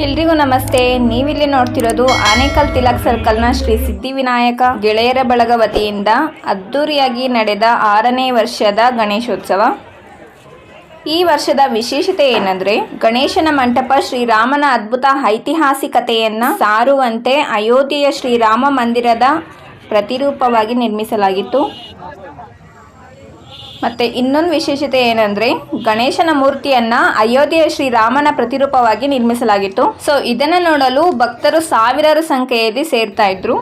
ಎಲ್ರಿಗೂ ನಮಸ್ತೆ. ನೀವಿಲ್ಲಿ ನೋಡ್ತಿರೋದು ಆನೇಕಲ್ ತಿಲಕ್ ಸರ್ಕಲ್ನ ಶ್ರೀ ಸಿದ್ಧಿವಿನಾಯಕ ಗೆಳೆಯರ ಬಳಗ ವತಿಯಿಂದ ಅದ್ದೂರಿಯಾಗಿ ನಡೆದ 6ನೇ ವರ್ಷದ ಗಣೇಶೋತ್ಸವ. ಈ ವರ್ಷದ ವಿಶೇಷತೆ ಏನಂದ್ರೆ, ಗಣೇಶನ ಮಂಟಪ ಶ್ರೀರಾಮನ ಅದ್ಭುತ ಐತಿಹಾಸಿಕತೆಯನ್ನ ಸಾರುವಂತೆ ಅಯೋಧ್ಯೆಯ ಶ್ರೀರಾಮ ಮಂದಿರದ ಪ್ರತಿರೂಪವಾಗಿ ನಿರ್ಮಿಸಲಾಗಿತ್ತು. ಮತ್ತು ಇನ್ನೊಂದು ವಿಶೇಷತೆ ಏನಂದರೆ, ಗಣೇಶನ ಮೂರ್ತಿಯನ್ನು ಅಯೋಧ್ಯೆಯ ಶ್ರೀರಾಮನ ಪ್ರತಿರೂಪವಾಗಿ ನಿರ್ಮಿಸಲಾಗಿತ್ತು. ಸೊ ಇದನ್ನು ನೋಡಲು ಭಕ್ತರು ಸಾವಿರಾರು ಸಂಖ್ಯೆಯಲ್ಲಿ ಸೇರ್ತಾ ಇದ್ರು.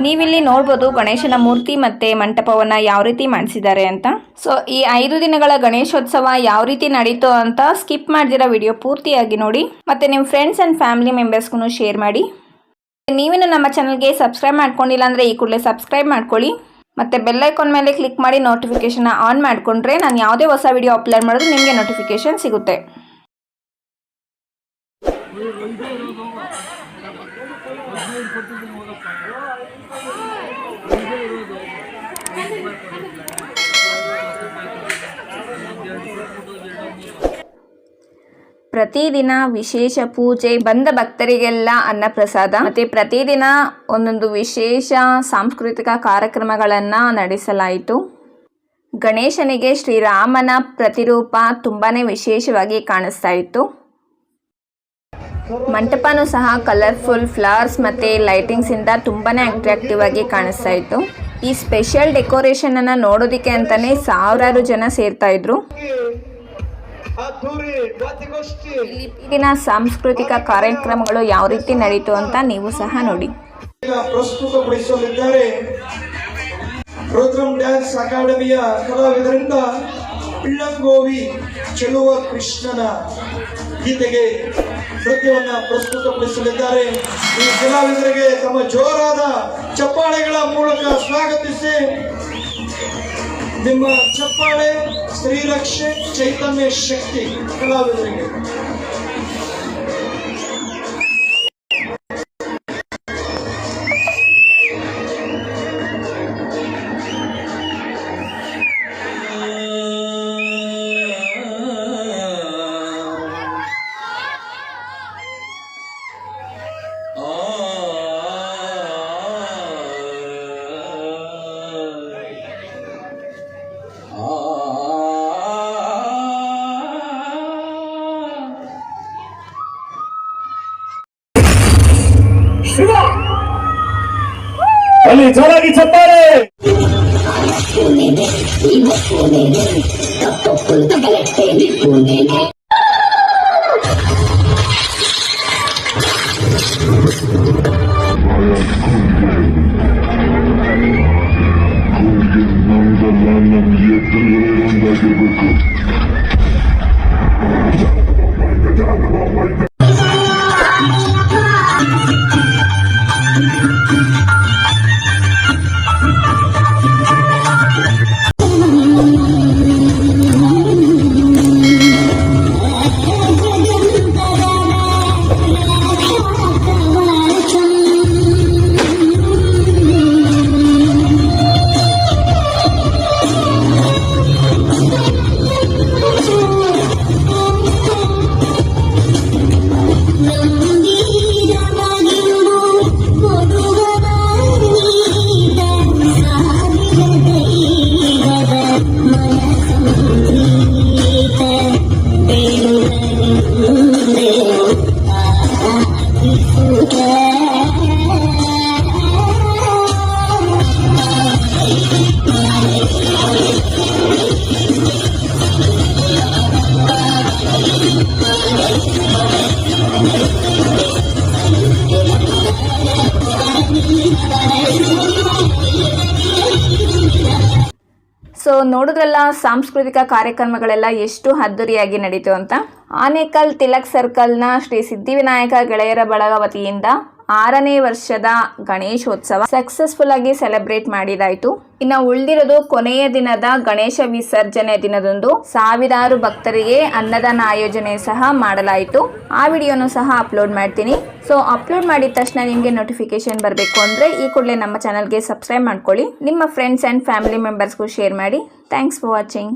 ನೀವಿಲ್ಲಿ ನೋಡ್ಬೋದು ಗಣೇಶನ ಮೂರ್ತಿ ಮತ್ತು ಮಂಟಪವನ್ನು ಯಾವ ರೀತಿ ಮಾಡಿಸಿದ್ದಾರೆ ಅಂತ. ಸೊ ಈ 5 ದಿನಗಳ ಗಣೇಶೋತ್ಸವ ಯಾವ ರೀತಿ ನಡೀತು ಅಂತ ಸ್ಕಿಪ್ ಮಾಡ್ದಿರೋ ವಿಡಿಯೋ ಪೂರ್ತಿಯಾಗಿ ನೋಡಿ. ಮತ್ತು ನಿಮ್ಮ ಫ್ರೆಂಡ್ಸ್ ಆ್ಯಂಡ್ ಫ್ಯಾಮಿಲಿ ಮೆಂಬರ್ಸ್ಗೂ ಶೇರ್ ಮಾಡಿ. ನೀವೇನು ನಮ್ಮ ಚಾನಲ್ಗೆ ಸಬ್ಸ್ಕ್ರೈಬ್ ಮಾಡ್ಕೊಂಡಿಲ್ಲ ಅಂದರೆ ಈ ಕೂಡಲೇ ಸಬ್ಸ್ಕ್ರೈಬ್ ಮಾಡ್ಕೊಳ್ಳಿ. ಮತ್ತು ಬೆಲ್ ಐಕಾನ್ ಮೇಲೆ ಕ್ಲಿಕ್ ಮಾಡಿ ನೋಟಿಫಿಕೇಷನ್ ಆನ್ ಮಾಡಿಕೊಂಡ್ರೆ ನಾನು ಯಾವುದೇ ಹೊಸ ವಿಡಿಯೋ ಅಪ್ಲೋಡ್ ಮಾಡಿದ್ರು ನಿಮಗೆ ನೋಟಿಫಿಕೇಷನ್ ಸಿಗುತ್ತೆ. ಪ್ರತಿದಿನ ವಿಶೇಷ ಪೂಜೆ, ಬಂದ ಭಕ್ತರಿಗೆಲ್ಲ ಅನ್ನಪ್ರಸಾದ, ಮತ್ತು ಪ್ರತಿದಿನ ಒಂದೊಂದು ವಿಶೇಷ ಸಾಂಸ್ಕೃತಿಕ ಕಾರ್ಯಕ್ರಮಗಳನ್ನು ನಡೆಸಲಾಯಿತು. ಗಣೇಶನಿಗೆ ಶ್ರೀರಾಮನ ಪ್ರತಿರೂಪ ತುಂಬಾ ವಿಶೇಷವಾಗಿ ಕಾಣಿಸ್ತಾ ಇತ್ತು. ಮಂಟಪನೂ ಸಹ ಕಲರ್ಫುಲ್ ಫ್ಲವರ್ಸ್ ಮತ್ತು ಲೈಟಿಂಗ್ಸಿಂದ ತುಂಬಾ ಅಟ್ರಾಕ್ಟಿವ್ ಆಗಿ ಕಾಣಿಸ್ತಾ ಇತ್ತು. ಈ ಸ್ಪೆಷಲ್ ಡೆಕೋರೇಷನನ್ನು ನೋಡೋದಕ್ಕೆ ಅಂತಲೇ ಸಾವಿರಾರು ಜನ ಸೇರ್ತಾ ಇದ್ರು. ಇಲ್ಲಿನ ಸಾಂಸ್ಕೃತಿಕ ಕಾರ್ಯಕ್ರಮಗಳು ಯಾವ ರೀತಿ ನಡೀತು ಅಂತ ನೀವು ಸಹ ನೋಡಿ. ಪ್ರಸ್ತುತಪಡಿಸಲಿದ್ದಾರೆ ರುದ್ರಂ ಡ್ಯಾನ್ಸ್ ಅಕಾಡೆಮಿಯ ಕಲಾವಿದರಿಂದ ಪಿಳ್ಳಂಗೋವಿ ಚೆಲುವ ಕೃಷ್ಣನ ಗೀತೆಗೆ ನೃತ್ಯವನ್ನ ಪ್ರಸ್ತುತಪಡಿಸಲಿದ್ದಾರೆ. ಈ ಕಲಾವಿದರಿಗೆ ತಮ್ಮ ಜೋರಾದ ಚಪ್ಪಾಳೆಗಳ ಮೂಲಕ ಸ್ವಾಗತಿಸಿ. ನಿಮ್ಮ ಚಪ್ಪಾಳೆ ಸ್ತ್ರೀರಕ್ಷೆ ಚೈತನ್ಯ ಶಕ್ತಿ ಕಲಾವಿದರಿಗೆ. ಅಲ್ಲಿ ಜೋರಾಗಿ ಚಪ್ಪಾಳೆ. ಸೊ ನೋಡಿದ್ರಲ್ಲ ಸಾಂಸ್ಕೃತಿಕ ಕಾರ್ಯಕ್ರಮಗಳೆಲ್ಲ ಎಷ್ಟು ಅದ್ದೂರಿಯಾಗಿ ನಡೀತು ಅಂತ. ಆನೇಕಲ್ ತಿಲಕ್ ಸರ್ಕಲ್ನ ಶ್ರೀ ಸಿದ್ಧಿವಿನಾಯಕ ಗೆಳೆಯರ ಬಳಗ ವತಿಯಿಂದ 6ನೇ ವರ್ಷದ ಗಣೇಶೋತ್ಸವ ಸಕ್ಸಸ್ಫುಲ್ ಆಗಿ ಸೆಲೆಬ್ರೇಟ್ ಮಾಡಿದಾಯಿತು. ಇನ್ನು ಉಳಿದಿರೋದು ಕೊನೆಯ ದಿನದ ಗಣೇಶ ವಿಸರ್ಜನೆ ದಿನದಂದು ಸಾವಿರಾರು ಭಕ್ತರಿಗೆ ಅನ್ನದಾನ ಆಯೋಜನೆ ಸಹ ಮಾಡಲಾಯಿತು. ಆ ವಿಡಿಯೋನು ಸಹ ಅಪ್ಲೋಡ್ ಮಾಡ್ತೀನಿ. ಸೊ ಅಪ್ಲೋಡ್ ಮಾಡಿದ ತಕ್ಷಣ ನಿಮಗೆ ನೋಟಿಫಿಕೇಶನ್ ಬರಬೇಕು ಅಂದರೆ ಈ ಕೂಡಲೇ ನಮ್ಮ ಚಾನಲ್ಗೆ ಸಬ್ಸ್ಕ್ರೈಬ್ ಮಾಡ್ಕೊಳ್ಳಿ. ನಿಮ್ಮ ಫ್ರೆಂಡ್ಸ್ ಆ್ಯಂಡ್ ಫ್ಯಾಮಿಲಿ ಮೆಂಬರ್ಸ್ಗೂ ಶೇರ್ ಮಾಡಿ. Thanks for watching.